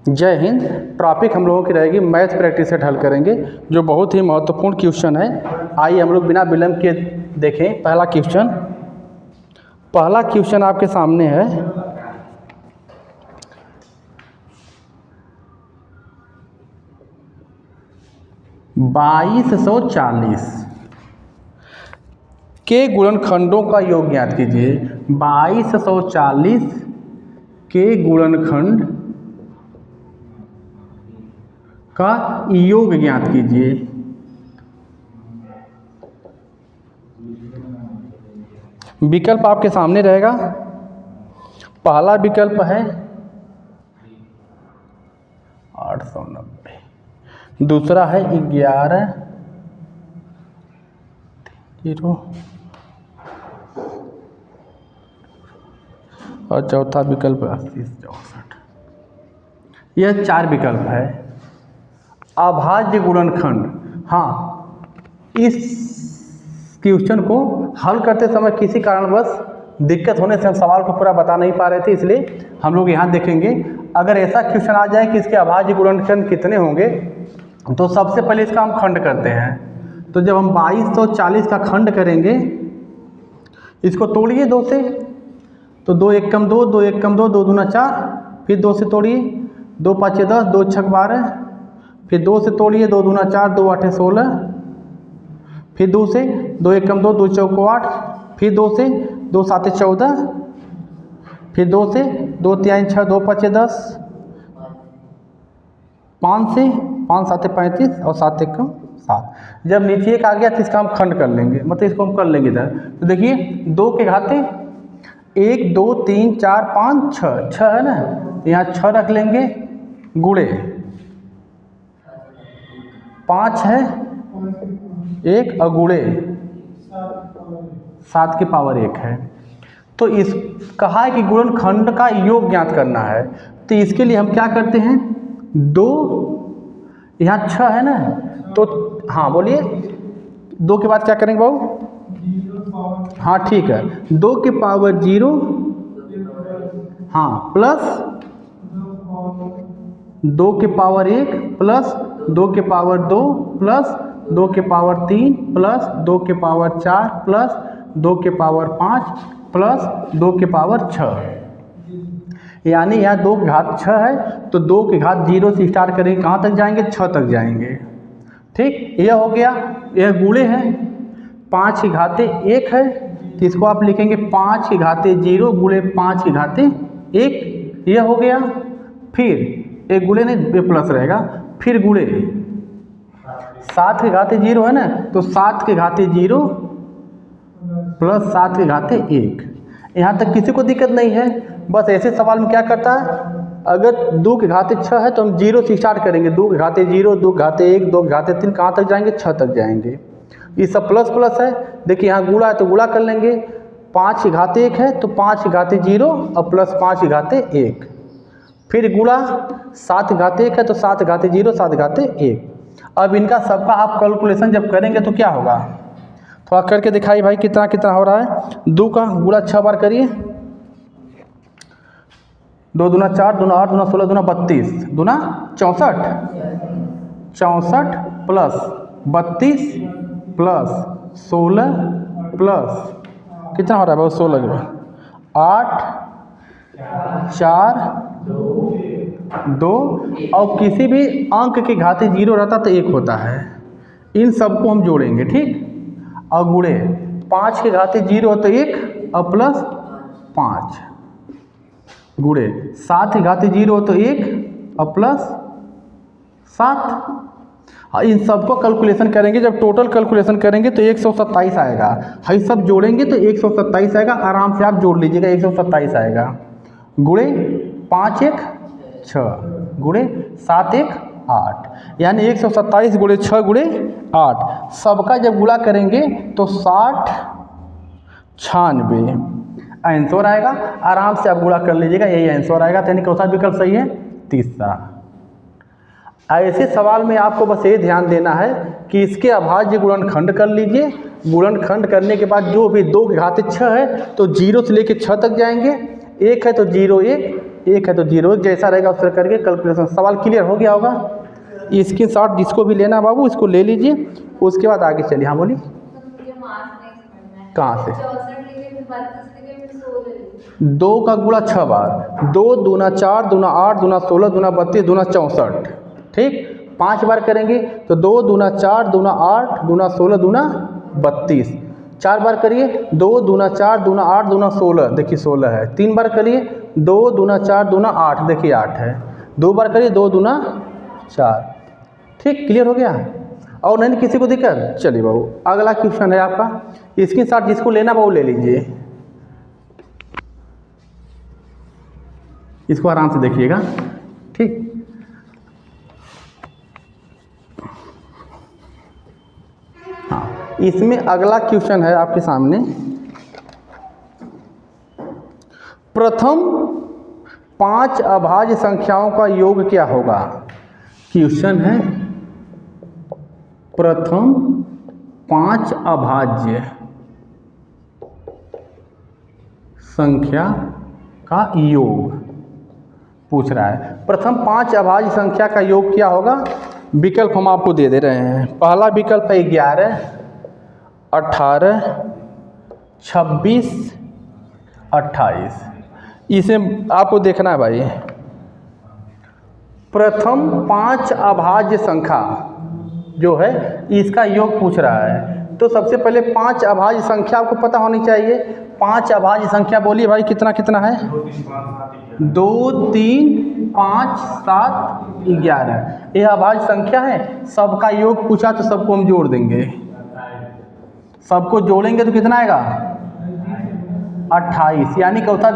जय हिंद। टॉपिक हम लोगों की रहेगी मैथ प्रैक्टिस सेट हल करेंगे, जो बहुत ही महत्वपूर्ण क्वेश्चन है। आइए हम लोग बिना विलंब के देखें पहला क्वेश्चन। पहला क्वेश्चन आपके सामने है, ₹2240 के गुणनखंडों का योग ज्ञात कीजिए। 2240 के गुणनखंड का योग ज्ञात कीजिए। विकल्प आपके सामने रहेगा। पहला विकल्प है 890, दूसरा है 11 और चौथा विकल्प 8064। यह 4 विकल्प है। अभाज्य गुणनखंड, हाँ, इस क्वेश्चन को हल करते समय किसी कारणवश दिक्कत होने से हम सवाल को पूरा बता नहीं पा रहे थे, इसलिए हम लोग यहाँ देखेंगे। अगर ऐसा क्वेश्चन आ जाए कि इसके अभाज्य गुणनखंड कितने होंगे, तो सबसे पहले इसका हम खंड करते हैं। तो जब हम 2240 का खंड करेंगे, इसको तोड़िए 2 से, तो 2 एक कम 2, 2 एक कम 2, 2 दूना 4, फिर 2 से तोड़िए, 2 5 10, 2 6 12, फिर 2 से तोड़िए, 2 दूना 4, 2 8 16, फिर 2 से, 2 एक कम 2, 2 चौको 8, फिर 2 से, 2 7 14, फिर 2 से, 2 3 6, 2 5 10, 5 से, 5 7 35 और 7 एक कम 7। जब नीचे एक आ गया तो इसका हम खंड कर लेंगे, मतलब इसको हम कर लेंगे इधर। तो देखिए 2 के घाते 1 2 3 4 5 6, 6 है ना, यहाँ 6 रख लेंगे, गुणे 5 है 1 और गुणे 7 की पावर 1 है। तो इस कहा है कि गुणनखंड का योग ज्ञात करना है। तो इसके लिए हम क्या करते हैं, 2 यहाँ 6 है ना, तो हाँ बोलिए 2 के बाद क्या करेंगे बाबू? हाँ ठीक है, 2 के पावर 0, हाँ, प्लस 2 के पावर 1 प्लस 2 के पावर 2 प्लस 2 के पावर 3 प्लस 2 के पावर 4 प्लस 2 के पावर 5 प्लस 2 के पावर 6। यानी यहाँ 2 की घात 6 है, तो 2 की घात 0 से स्टार्ट करेंगे, कहाँ तक जाएंगे? 6 तक जाएंगे। ठीक, यह हो गया। यह गुणे है, 5 की घाते 1 है, तो इसको आप लिखेंगे 5 की घाते 0 गुणे 5 की घाते 1, यह हो गया। फिर एक गुणे नहीं प्लस रहेगा, फिर गुणे 7 के घाते 0 है ना, तो 7 के घाते 0 प्लस 7 के घाते 1। यहाँ तक किसी को दिक्कत नहीं है। बस ऐसे सवाल में क्या करता है, अगर 2 के घाते 6 है तो हम 0 से स्टार्ट करेंगे, 2 के घाते 0, 2 के घाते 1, 2 के घाते 3, कहाँ तक जाएंगे? 6 तक जाएंगे। ये सब प्लस प्लस है। देखिए यहाँ गुणा है तो गुणा कर लेंगे, 5 की घाते 1 है तो 5 की घाते 0 और प्लस 5 की घाते 1, फिर गुणा 7 की घाते 1 है तो 7 की घाते 0, 7 की घाते 1। अब इनका सबका आप कैलकुलेशन जब करेंगे तो क्या होगा, थोड़ा करके दिखाइए भाई कितना कितना हो रहा है। 2 का गुणा 6 बार करिए, 2 दूना 4, दूना 8, दूना 16, दूना 32, दूना 64, 64 प्लस 32 प्लस 16 प्लस कितना हो रहा है भाई? 16 8 4 2, और किसी भी अंक के घाते 0 रहता तो 1 होता है। इन सबको हम जोड़ेंगे, ठीक, और गुणे 5 के घाते 0 हो तो 1 और प्लस 5, गुणे 7 के घाते 0 हो तो 1 और प्लस 7। इन सबको कैलकुलेशन करेंगे, जब टोटल कैलकुलेशन करेंगे तो 127 आएगा। ये सब जोड़ेंगे तो 127 आएगा, आराम से आप जोड़ लीजिएगा, 127 आएगा। गुणे 5 1 6 गुणे 7 1 8, यानी 127 गुणे 6 गुणे 8। सबका जब गुणा करेंगे तो 60 96 आंसर आएगा। आराम से आप गुणा कर लीजिएगा, यही आंसर आएगा। तो यानी कौन-सा विकल्प सही है? तीसरा। ऐसे सवाल में आपको बस ये ध्यान देना है कि इसके अभाज्य गुणनखंड कर लीजिए। गुणनखंड करने के बाद जो भी 2 के घाते 6 है तो 0 से लेकर 6 तक जाएंगे, 1 है तो 0 1, 1 है तो 0, जैसा रहेगा उस तरह करके कैलकुलेशन। सवाल क्लियर हो गया होगा। स्क्रीनशॉट जिसको भी लेना बाबू इसको ले लीजिए, उसके बाद आगे चलिए। हाँ बोलिए। कहाँ से? 2 का गुणा 6 बार, 2 दूना 4 दूना 8 दूना 16 दूना 32 दूना 64, ठीक। 5 बार करेंगे तो 2 दूना 4 दूना 8 दूना 16 दूना 32। 4 बार करिए, 2 दूना 4 दूना 8 दूना 16, देखिए 16 है। 3 बार करिए, 2 दूना 4 दूना 8, देखिए 8 है। 2 बार करिए, 2 दूना 4, ठीक। क्लियर हो गया? और नहीं किसी को दिक्कत? चलिए बाबू अगला क्वेश्चन है आपका, स्क्रीनशॉट जिसको लेना बाबू ले लीजिए, इसको आराम से देखिएगा, ठीक। हाँ, इसमें अगला क्वेश्चन है आपके सामने, प्रथम 5 अभाज्य संख्याओं का योग क्या होगा। क्वेश्चन है प्रथम 5 अभाज्य संख्या का योग पूछ रहा है। प्रथम 5 अभाज्य संख्या का योग क्या होगा? विकल्प हम आपको दे रहे हैं। पहला विकल्प है 11, 18, 26, 28। इसे आपको देखना है भाई। प्रथम 5 अभाज्य संख्या जो है इसका योग पूछ रहा है, तो सबसे पहले 5 अभाज्य संख्या आपको पता होनी चाहिए। 5 अभाज्य संख्या बोलिए भाई, कितना कितना है? 2, 3, 5, 7, 11। यह अभाज्य संख्या है। सबका योग पूछा तो सबको हम जोड़ देंगे, सबको जोड़ेंगे तो कितना आएगा? 28, यानी चौथा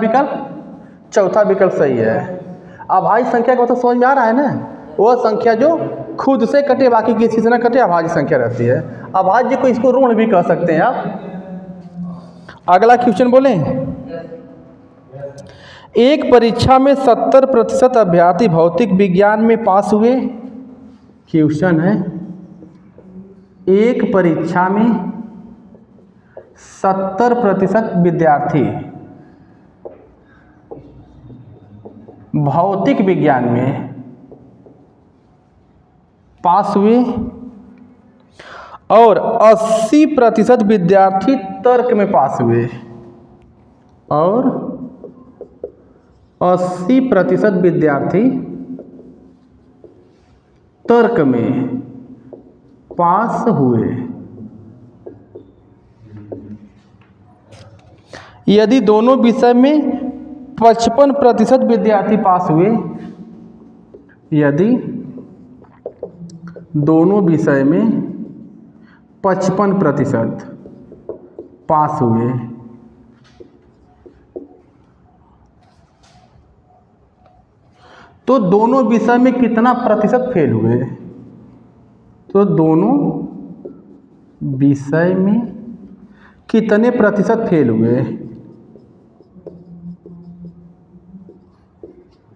विकल्प सही है। अभाज्य संख्या का मतलब समझ में आ रहा है ना? वह संख्या जो खुद से कटे बाकी किसी से ना कटे, अभाज्य संख्या रहती है। अभाज्य को इसको ऋण भी कह सकते हैं आप। अगला क्वेश्चन बोलें, एक परीक्षा में 70% अभ्यर्थी भौतिक विज्ञान में पास हुए। क्वेश्चन है एक परीक्षा में 70% विद्यार्थी भौतिक विज्ञान में पास हुए और 80% विद्यार्थी तर्क में पास हुए, और 80% विद्यार्थी तर्क में पास हुए। यदि दोनों विषय में 55% विद्यार्थी पास हुए, यदि दोनों विषय में 55% पास हुए, तो दोनों विषय में कितना प्रतिशत फेल हुए? तो दोनों विषय में कितने प्रतिशत फेल हुए,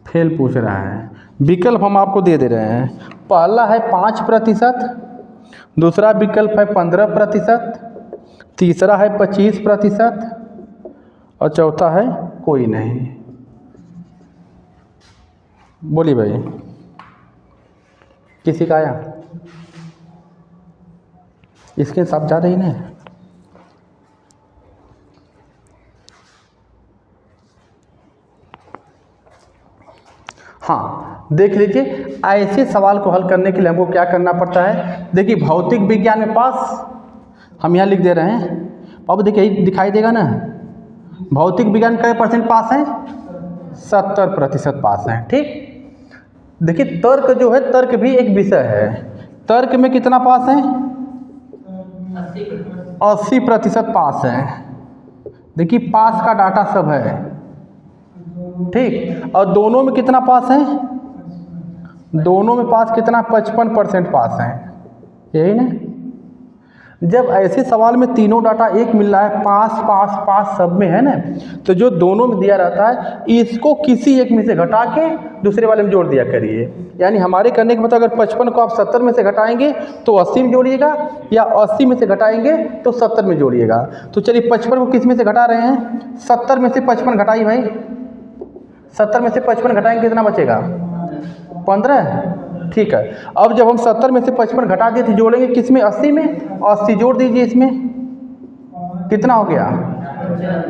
फेल पूछ रहा है। विकल्प हम आपको दे रहे हैं। पहला है 5%, दूसरा विकल्प है 15%, तीसरा है 25%, और चौथा है कोई नहीं। बोलिए भाई, किसी का आया? इसके सब ज़्यादा ही नहीं। हाँ, देख लीजिए, ऐसे सवाल को हल करने के लिए हमको क्या करना पड़ता है। देखिए, भौतिक विज्ञान में पास हम यहाँ लिख दे रहे हैं। अब देखिए दिखाई देगा ना, भौतिक विज्ञान का % पास है? 70% पास है, ठीक। देखिए, तर्क जो है, तर्क भी एक विषय है। तर्क में कितना पास है? 80% पास है। देखिए, पास का डाटा सब है, ठीक। और दोनों में कितना पास है? दोनों में पास कितना? 55% पास है, यही ना। जब ऐसे सवाल में तीनों डाटा एक मिल रहा है, पास पास पास सब में है ना, तो जो दोनों में दिया रहता है इसको किसी एक में से घटा के दूसरे वाले में जोड़ दिया करिए। यानी हमारे करने के मतलब अगर 55 को आप 70 में से घटाएंगे तो 80 में जोड़िएगा, या 80 में से घटाएंगे तो 70 में जोड़िएगा। तो चलिए 55 को किस में से घटा रहे हैं? 70 में से 55 घटाइए भाई। 70 में से 55 घटाएंगे कितना बचेगा? 15। ठीक है, अब जब हम 70 में से 55 घटा दिए तो जोड़ेंगे किस में? 80 में। 80 जोड़ दीजिए इसमें, कितना हो गया?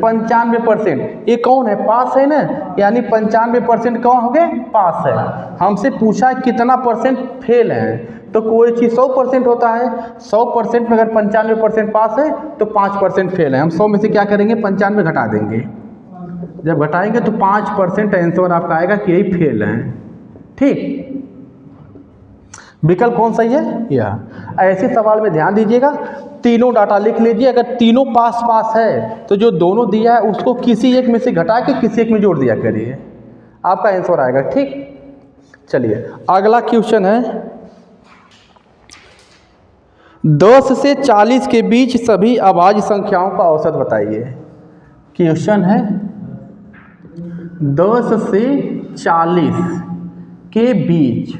95%। ये कौन है? पास है ना, यानी 95% कौन हो गए? पास है। हमसे पूछा है कितना परसेंट फेल है, तो कोई चीज़ 100% होता है, 100% में अगर 95% पास है तो 5% फेल है। हम 100 में से क्या करेंगे? 95 घटा देंगे। जब घटाएंगे तो 5% आंसर आपका आएगा कि यही फेल है। ठीक, विकल्प कौन सही है? यह। ऐसे सवाल में ध्यान दीजिएगा, तीनों डाटा लिख लीजिए। अगर तीनों पास पास है तो जो दोनों दिया है उसको किसी एक में से घटा के किसी एक में जोड़ दिया करिए, आपका आंसर आएगा। ठीक, चलिए अगला क्वेश्चन है, 10 से 40 के बीच सभी अभाज्य संख्याओं का औसत बताइए। क्वेश्चन है 10 से 40 के बीच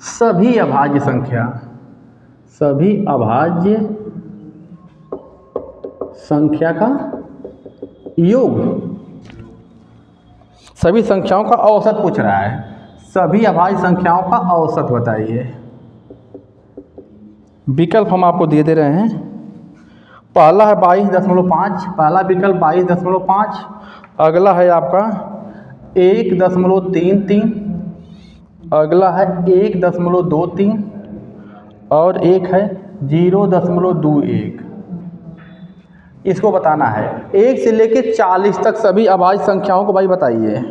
सभी अभाज्य संख्या, सभी अभाज्य संख्या का योग, सभी संख्याओं का औसत पूछ रहा है। सभी अभाज्य संख्याओं का औसत बताइए। विकल्प हम आपको दे दे रहे हैं। पहला है 22.5, पहला विकल्प 22.5। अगला है आपका 1.33, अगला है 1.23 और एक है 0.21। इसको बताना है। 1 से लेके 40 तक सभी अभाज्य संख्याओं को भाई बताइए।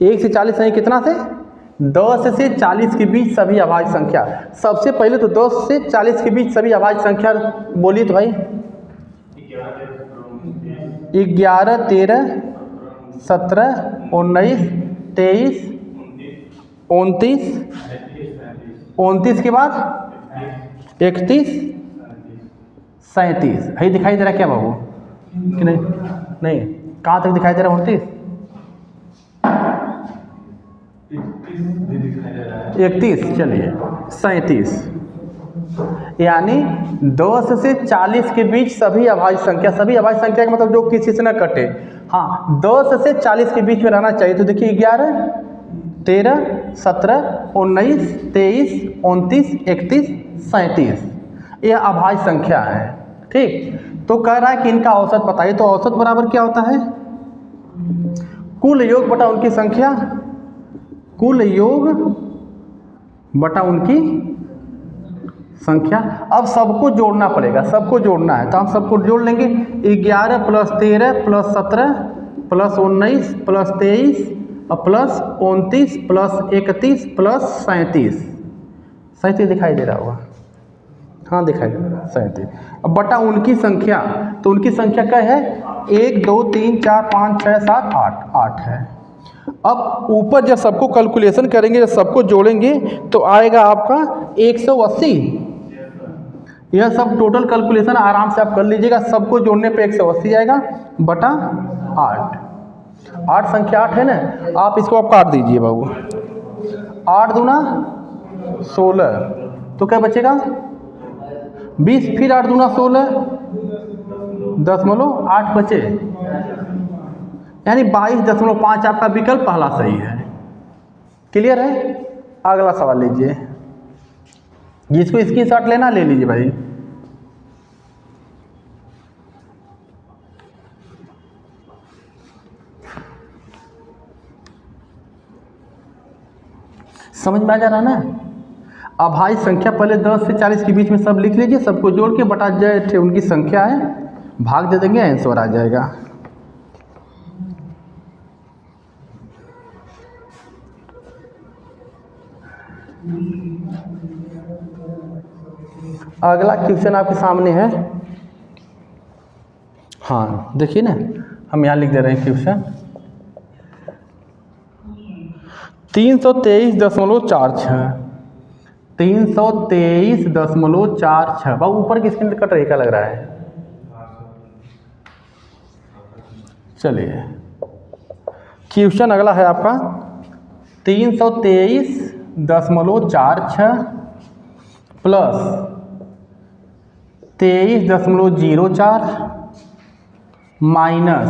1 से 40 नहीं, कितना से? 10 से 40 के बीच सभी अभाज्य संख्या। सबसे पहले तो 10 से 40 के बीच सभी अभाज्य संख्या बोलिए तो भाई। 11, 13, 17, 19, 23, 29, 29 के बाद 31, 37। भाई दिखाई दे रहा क्या बाबू कि नहीं? नहीं, कहाँ तक दिखाई दे रहा? 29, 31, चलिए 37। यानी 10 से 40 के बीच सभी अभाज्य संख्या, सभी अभाज्य संख्या का मतलब जो किसी से न कटे। हाँ, 10 से 40 के बीच में रहना चाहिए। तो देखिए 11, 13, 17, 19, 23, 29, 31, 37 यह अभाज्य संख्या है। ठीक, तो कह रहा है कि इनका औसत बताइए। तो औसत बराबर क्या होता है? कुल योग बटा उनकी संख्या, कुल योग बटा उनकी संख्या। अब सबको जोड़ना पड़ेगा, सबको जोड़ना है तो हम सबको जोड़ लेंगे। 11 + 13 + 17 + 19 + 23 और +29 + 31 + 37। 37 दिखाई दे रहा होगा? हाँ दिखाई दे रहा है 37। अब बटा उनकी संख्या, तो उनकी संख्या क्या है? 1 2 3 4 5 6 7 8, 8 है। अब ऊपर जब सबको कैलकुलेशन करेंगे, जब सबको जोड़ेंगे तो आएगा आपका 180। यह सब टोटल कैलकुलेशन आराम से आप कर लीजिएगा। सबको जोड़ने पे 180 आएगा बटा 8। 8 संख्या 8 है ना, आप इसको आप काट दीजिए बाबू। 8 दूना 16, तो क्या बचेगा? 20। फिर 8 दूना 16, 10.8 बचे, यानी 22.5 आपका विकल्प पहला सही है। क्लियर है? अगला सवाल लीजिए, जिसको स्क्रीनशॉट लेना ले लीजिए भाई। समझ में आ जा रहा ना? अभाज्य संख्या पहले 10 से 40 के बीच में सब लिख लीजिए, सबको जोड़ के बटा जो उनकी संख्या है भाग दे देंगे, आंसर आ जाएगा। अगला क्वेश्चन आपके सामने है। हाँ देखिए ना, हम यहाँ लिख दे रहे हैं क्वेश्चन 323.46, 323.46। बाबू ऊपर की स्क्रीन कट रही क्या लग रहा है? चलिए क्वेश्चन अगला है आपका 323.46 प्लस 23.04 माइनस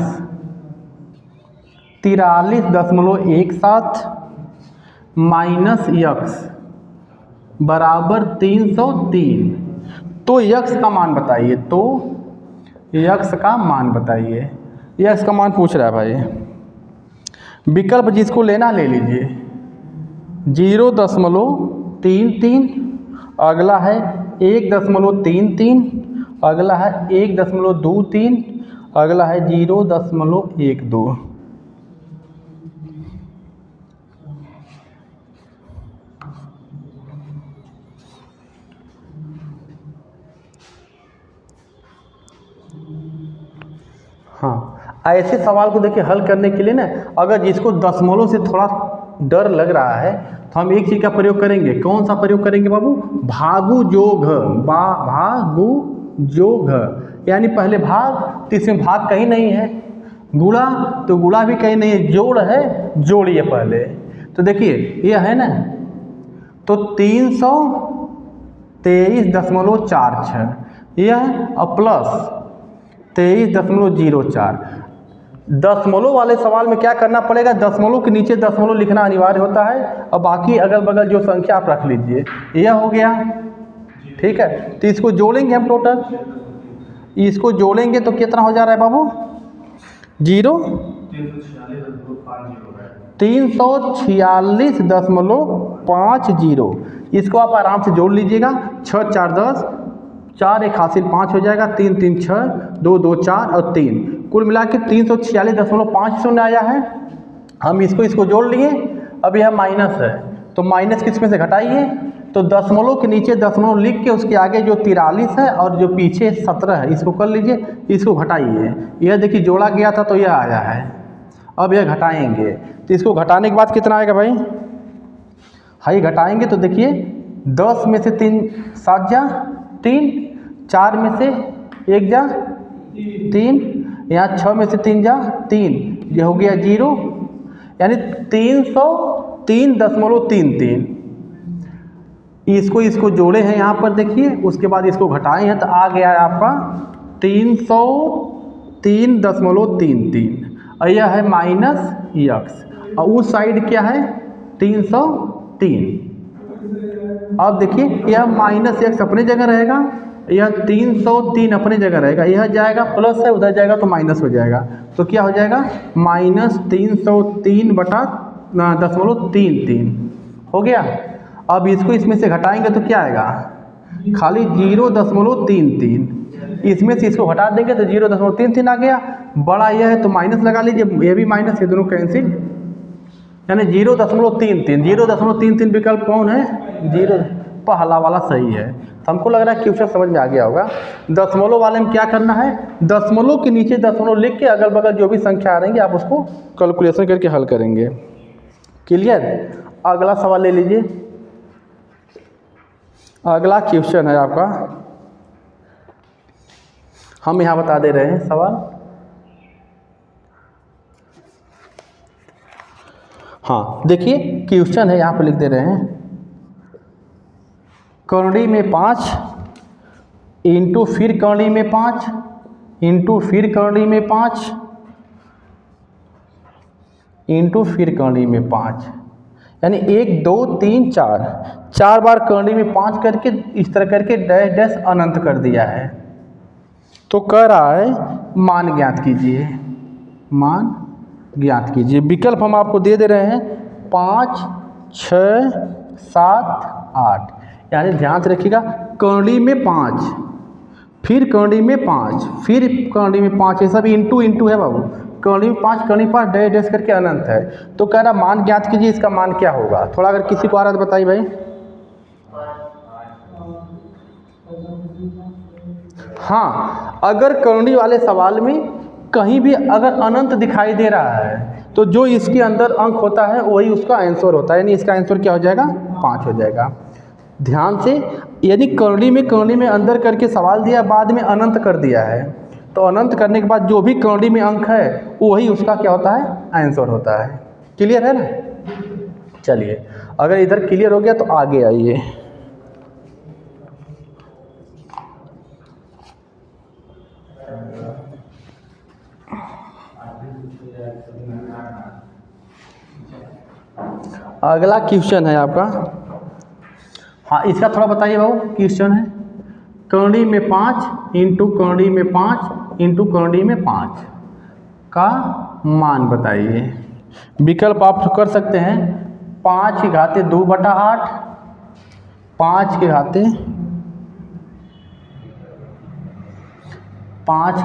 43.17 माइनस यक्स बराबर 303। तो यक्स का मान बताइए, तो यक्स का मान बताइए। यक्स का मान पूछ रहा है भाई। विकल्प जिसको लेना ले लीजिए। 0.33, अगला है 1.33, अगला है 1.23, अगला है 0.12। हाँ, ऐसे सवाल को देखिए हल करने के लिए ना, अगर जिसको दशमलव से थोड़ा डर लग रहा है तो हम एक चीज़ का प्रयोग करेंगे। कौन सा प्रयोग करेंगे बाबू? भागु जोग। भागु जोग, यानी पहले भाग तो इसमें भाग कहीं नहीं है, गुणा तो गुणा भी कहीं नहीं है, जोड़ है, जोड़िए पहले। तो देखिए यह है ना, तो 323.46 यह और प्लस 23.04। दशमलव वाले सवाल में क्या करना पड़ेगा? दशमलव के नीचे दशमलव लिखना अनिवार्य होता है और बाकी अगल बगल जो संख्या आप रख लीजिए। यह हो गया, ठीक है। तो इसको जोड़ेंगे हम, टोटल इसको जोड़ेंगे तो कितना हो जा रहा है बाबू? 346.50। इसको आप आराम से जोड़ लीजिएगा। 6 4 10, 4 1 हासिल 5 हो जाएगा, 3 3 6, 2 2 4 और 3, कुल मिला के 346.50 आया है। हम इसको जोड़ लिए। अब यह माइनस है तो माइनस किस में से घटाइए, तो दशमलव के नीचे दशमलव लिख के उसके आगे जो 43 है और जो पीछे 17 है इसको कर लीजिए, इसको घटाइए। यह देखिए जोड़ा गया था तो यह आया है। अब यह घटाएंगे तो इसको घटाने के बाद कितना आएगा भाई? हाई घटाएंगे तो देखिए 10 में से 3 7 जा 3, 4 में से 1 जा 3, यहाँ 6 में से 3 जा 3, ये हो गया 0, यानी 303.33। इसको जोड़े हैं यहाँ पर देखिए, उसके बाद इसको घटाए हैं तो आ गया है आपका 303.33 और यह है माइनस यक्स और उस साइड क्या है 303। अब देखिए यह माइनस यक्स अपने जगह रहेगा, यह 303 अपने जगह रहेगा, यह जाएगा प्लस है, उधर जाएगा तो माइनस हो जाएगा। तो क्या हो जाएगा? माइनस 303.33 हो गया। अब इसको इसमें से घटाएंगे तो क्या आएगा? खाली 0.33। इसमें से इसको घटा देंगे तो 0.33 आ गया। बड़ा यह है तो माइनस लगा लीजिए, ये भी माइनस, ये दोनों कैंसिल, यानी 0.33 विकल्प कौन है? 0, पहला वाला सही है। तो हमको लग रहा है क्वेश्चन समझ में आ गया होगा। दशमलव वाले में क्या करना है? दशमलव के नीचे दशमलव लिख के अगल बगल जो भी संख्या आ रहेंगी आप उसको कैलकुलेशन करके हल करेंगे। क्लियर? अगला सवाल ले लीजिए। अगला क्वेश्चन है आपका, हम यहाँ बता दे रहे हैं सवाल। हाँ देखिए क्वेश्चन है, यहाँ पर लिख दे रहे हैं, कर्णी में 5 इंटू फिर कर्णी में 5 इंटू फिर कर्णी में 5 इंटू फिर कर्णी में 5, यानी 1 2 3 4 4 बार कर्णी में 5 करके इस तरह करके डैश डैश अनंत कर दिया है। तो कह रहा है मान ज्ञात कीजिए, मान ज्ञात कीजिए। विकल्प हम आपको दे दे रहे हैं 5 6 7 8, यानी ध्यान से रखिएगा, कर्णी में 5 फिर कर्णी में 5 फिर कर्णी में 5, ये सब इंटू इंटू है बाबू। कर्णी में 5 कर्णी 5 डैश डैश करके अनंत है। तो कह रहा मान ज्ञात कीजिए, इसका मान क्या होगा? थोड़ा अगर किसी को आ रहा है तो बताइए भाई। हाँ, अगर कर्णी वाले सवाल में कहीं भी अगर अनंत दिखाई दे रहा है तो जो इसके अंदर अंक होता है वही उसका आंसर होता है, यानी इसका आंसर क्या हो जाएगा? 5 हो जाएगा। ध्यान से, यानी कर्णी में अंदर करके सवाल दिया, बाद में अनंत कर दिया है, तो अनंत करने के बाद जो भी कर्णी में अंक है वही उसका क्या होता है? आंसर होता है। क्लियर है ना? चलिए, अगर इधर क्लियर हो गया तो आगे आइए। अगला क्वेश्चन है आपका, हाँ इसका थोड़ा बताइए बाबू। क्वेश्चन है कर्णी में 5 इंटू कर्णी में 5 इंटू कर्णी में 5 का मान बताइए। विकल्प आप कर सकते हैं 5 की घाते 2/8, 5 के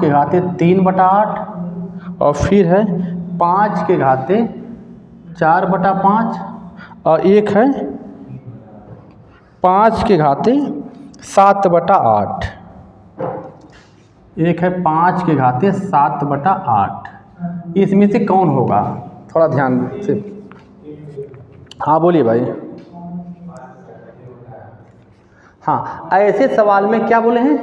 घाते 3/8 और फिर है 5 के घाते 4/5 और एक है 5 के घाते 7/8। एक है 5 के घाते 7/8। इसमें से कौन होगा, थोड़ा ध्यान से। हाँ बोलिए भाई। हाँ ऐसे सवाल में क्या बोले हैं,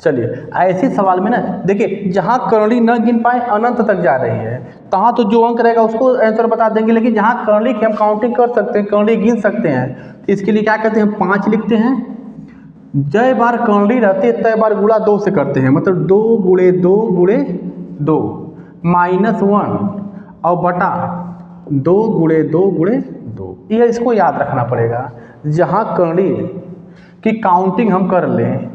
चलिए ऐसे सवाल में ना देखिए, जहाँ कर्ली न गिन पाए अनंत तक जा रही है, तहाँ तो जो अंक रहेगा उसको आंसर बता देंगे। लेकिन जहाँ कर्ली की हम काउंटिंग कर सकते हैं, कर्ली गिन सकते हैं, इसके लिए क्या करते हैं, 5 लिखते हैं। जय बार कर्ली रहती है तय बार गुणा 2 से करते हैं, मतलब 2 गुणे 2 गुणे 2 -1 और बटा 2 गुणे 2 गुणे 2। ये इसको याद रखना पड़ेगा। जहाँ कर्ली की काउंटिंग हम कर लें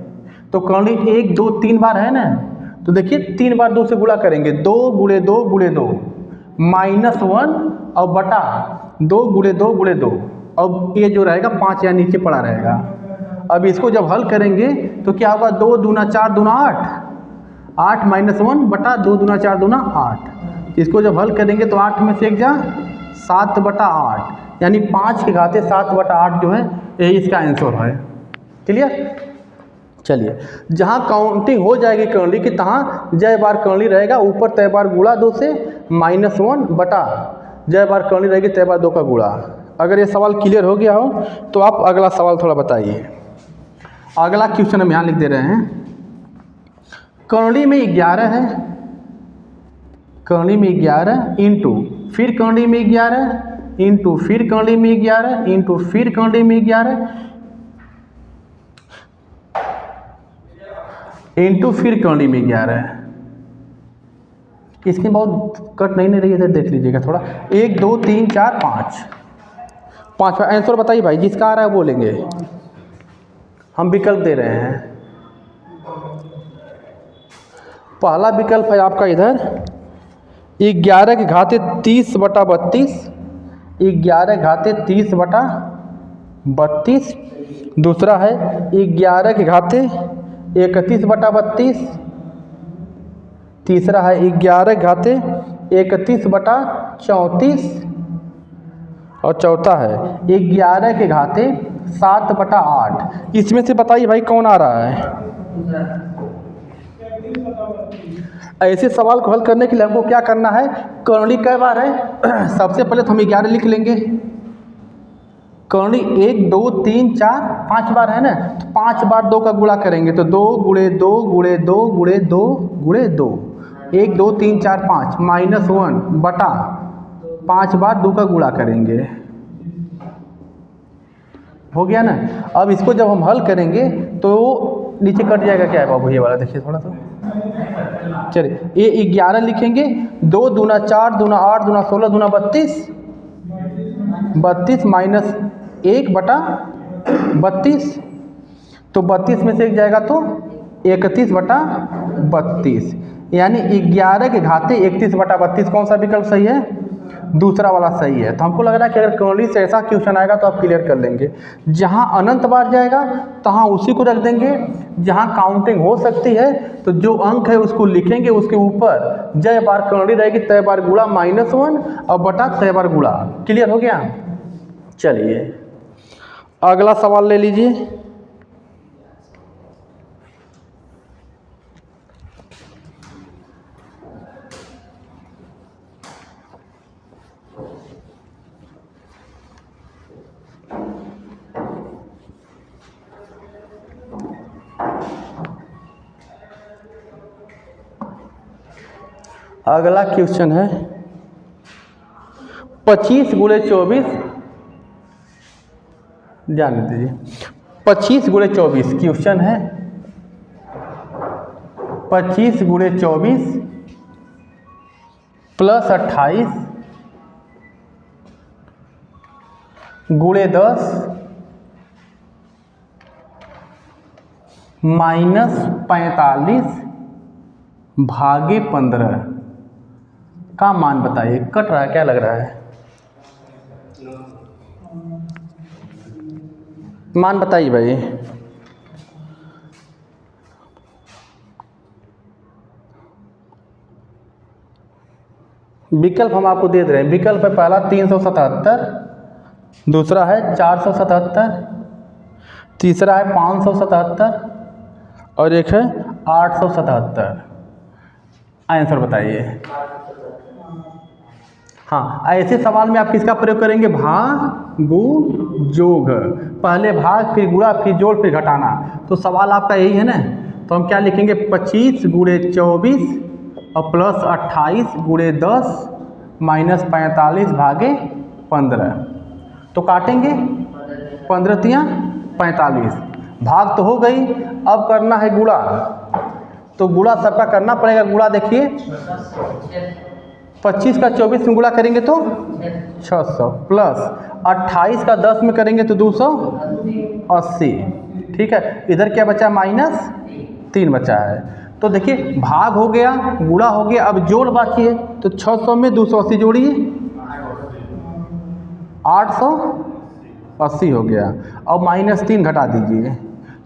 तो कर्ली 1 2 3 बार है ना, तो देखिए 3 बार 2 से गुणा करेंगे, 2 गुणे 2 गुणे 2 -1 और बटा 2 गुणे 2 गुणे 2। अब ये जो रहेगा 5 यहाँ नीचे पड़ा रहेगा। अब इसको जब हल करेंगे तो क्या होगा, 2 दूना 4 दूना 8, 8 -1 बटा 2 दूना 4 दूना 8। इसको जब हल करेंगे तो 8 में से 1 जा 7/8, यानी 5 के घाते 7/8 जो है यही इसका आंसर है। क्लियर। चलिए जहाँ काउंटिंग हो जाएगी कर्ली की, तहाँ जय बार कर्ली रहेगा, ऊपर तय बार गुणा 2 से -1 बटा जय बार कर्ली रहेगी तय बार 2 का गुणा। अगर ये सवाल क्लियर हो गया हो तो आप अगला सवाल थोड़ा बताइए। अगला क्वेश्चन हम यहाँ लिख दे रहे हैं, कर्ली में 11 है, कर्ली में 11 इंटू फिर कर्ली में 11 इंटू फिर कर्ली में 11 इंटू फिर कर्ली में 11 इंटू फिर कर्ली में 11। इसकी बहुत कट नहीं रही है, देख लीजिएगा थोड़ा। 1 2 3 4 5 5 आंसर बताइए भाई, जिसका आ रहा है बोलेंगे, हम विकल्प दे रहे हैं। पहला विकल्प है आपका इधर 11 के घाते 30/32, 11 घाते 30/32। दूसरा है 11 के घाते 31/32। तीसरा है 11 घाते 31/34 और चौथा है 11 के घाते 7/8। इसमें से बताइए भाई कौन आ रहा है। ऐसे सवाल को हल करने के लिए हमको क्या करना है, कर्ली कई बार है सबसे पहले तो हम 11 लिख लेंगे। कर्ली 1 2 3 4 5 बार है ना, तो 5 बार 2 का गुणा करेंगे, तो 2 गुणे 2 गुणे 2 गुणे 2 गुणे 2 1 2 3 4 5 -1 बटा 5 बार 2 का गुणा करेंगे। हो गया ना। अब इसको जब हम हल करेंगे तो नीचे कट जाएगा, क्या है बाबू ये वाला, देखिए थोड़ा सा। चलिए ये 11 लिखेंगे, 2 दूना 4 दूना 8 दूना 16 दूना 32, 32 -1 बटा 32, तो 32 में से 1 जाएगा तो 31/32, यानी 11 के घाते 31/32। कौन सा विकल्प सही है, दूसरा वाला सही है। तो हमको लग रहा है कि अगर कर्ली से ऐसा क्वेश्चन आएगा तो आप क्लियर कर लेंगे। जहाँ अनंत बार जाएगा तहाँ उसी को रख देंगे, जहाँ काउंटिंग हो सकती है तो जो अंक है उसको लिखेंगे, उसके ऊपर जय बार कर्ली रहेगी तय बार गुणा -1 और बटा तय बार गुणा। क्लियर हो गया। चलिए अगला सवाल ले लीजिए। अगला क्वेश्चन है 25 गुणे 24, ध्यान दीजिए 25 गुणे 24 क्वेश्चन है। 25 गुणे 24 + 28 गुणे 10 माइनस 45 भागे 15 का मान बताइए। कट रहा है, क्या लग रहा है? मान बताइए भाई। विकल्प हम आपको दे रहे हैं। विकल्प है पहला 377, दूसरा है 477, तीसरा है 577 और एक है 877। आंसर बताइए। हाँ, ऐसे सवाल में आप किसका प्रयोग करेंगे? भाग, गुण, जोग। पहले भाग, फिर गुणा, फिर जोड़, फिर घटाना। तो सवाल आपका यही है ना। तो हम क्या लिखेंगे? 25 गुणे 24 और प्लस 28 गुणे 10 माइनस 45 भागे 15। तो काटेंगे 15 तियाँ 45, भाग तो हो गई। अब करना है गुणा। तो गुणा सबका करना पड़ेगा। गुणा देखिए, 25 का 24 में गुणा करेंगे तो 600 प्लस 28 का 10 में करेंगे तो 280। ठीक है, इधर क्या बचा? माइनस 3 बचा है। तो देखिए भाग हो गया, गुणा हो गया, अब जोड़ बाकी है। तो 600 में 280 जोड़िए, 880 हो गया। अब माइनस 3 घटा दीजिए।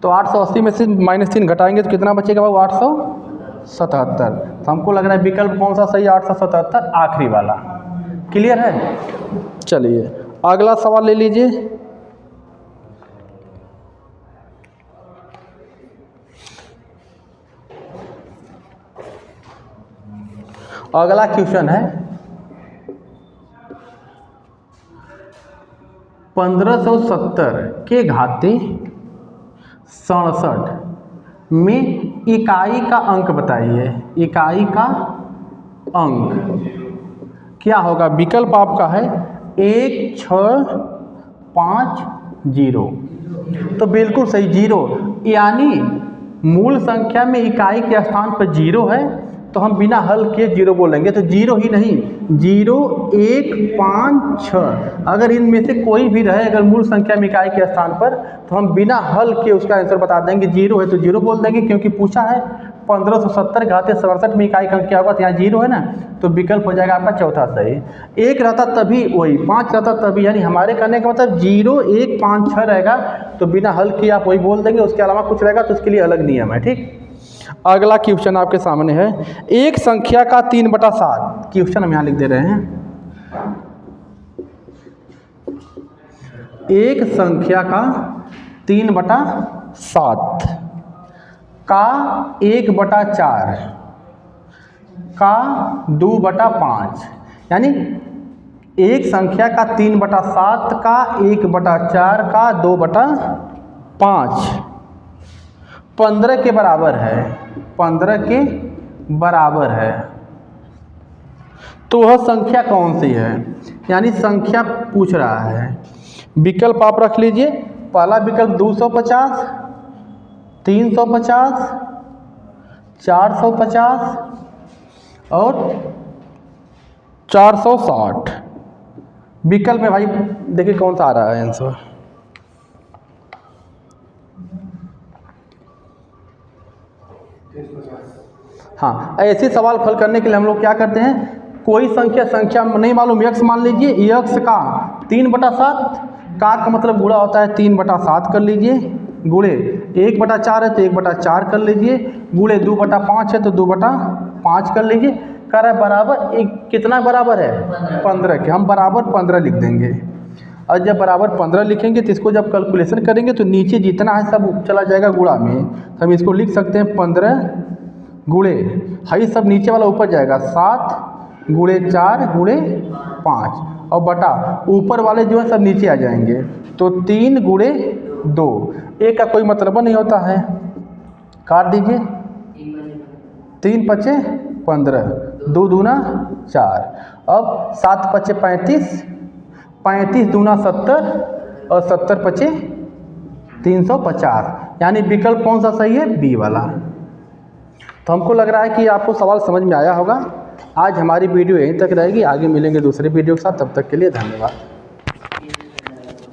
तो 880 में से माइनस 3 घटाएंगे तो कितना बचेगा बाबू? 877। तो हमको लग रहा है विकल्प कौन सा सही? 877, आखिरी वाला। क्लियर है? चलिए अगला सवाल ले लीजिए। अगला क्वेश्चन है 1570 के घाते 67 में इकाई का अंक बताइए। इकाई का अंक क्या होगा? विकल्प आपका है 1650। तो बिल्कुल सही, 0। यानी मूल संख्या में इकाई के स्थान पर 0 है तो हम बिना हल किए 0 बोलेंगे। तो 0 ही नहीं, 0, 1, 5, 6 अगर इनमें से कोई भी रहे अगर मूल संख्या में इकाई के स्थान पर, तो हम बिना हल किए उसका आंसर बता देंगे। 0 है तो 0 बोल देंगे, क्योंकि पूछा है 1570 घाते 67 में इकाई का अंक क्या होगा? तो यहाँ 0 है ना, तो विकल्प हो जाएगा आपका चौथा सही। 1 रहता तभी वही, 5 रहता तभी, यानी हमारे कहने का मतलब 0, 1, 5, 6 रहेगा तो बिना हल किए आप वही बोल देंगे। उसके अलावा कुछ रहेगा तो उसके लिए अलग नियम है। ठीक, अगला क्वेश्चन आपके सामने है। एक संख्या का 3/7। क्वेश्चन हम यहाँ लिख दे रहे हैं। एक संख्या का 3/7 का 1/4 का 2/5, यानी एक संख्या का 3/7 का 1/4 का 2/5 15 के बराबर है। 15 के बराबर है तो वह संख्या कौन सी है? यानी संख्या पूछ रहा है। विकल्प आप रख लीजिए। पहला विकल्प 250, 350, 450 और 460। विकल्प में भाई देखिए कौन सा आ रहा है आंसर। हाँ, ऐसे सवाल हल करने के लिए हम लोग क्या करते हैं? कोई संख्या नहीं मालूम, x मान लीजिए, x का 3/7 का मतलब गुणा होता है 3/7 कर लीजिए, गुणे 1/4 है तो 1/4 कर लीजिए, गुणे 2/5 है तो 2/5 कर लीजिए। कर है बराबर एक, कितना बराबर है? 15 के। हम बराबर 15 लिख देंगे। और जब बराबर 15 लिखेंगे तो इसको जब कैलकुलेशन करेंगे तो नीचे जितना है सब चला जाएगा गुणा में। तो हम इसको लिख सकते हैं 15 गुणे, हाई सब नीचे वाला ऊपर जाएगा, 7 गुणे 4 गुणे 5 और बटा ऊपर वाले जो है सब नीचे आ जाएंगे। तो 3 गुणे 2। एक का कोई मतलब नहीं होता है, काट दीजिए। 3 पचे 15, 2 दूना 4। अब 7 पचे 35, 35 दूना 70 और 70 पचे 350। यानी विकल्प कौन सा सही है? बी वाला। तो हमको लग रहा है कि आपको सवाल समझ में आया होगा। आज हमारी वीडियो यहीं तक रहेगी, आगे मिलेंगे दूसरे वीडियो के साथ। तब तक के लिए धन्यवाद।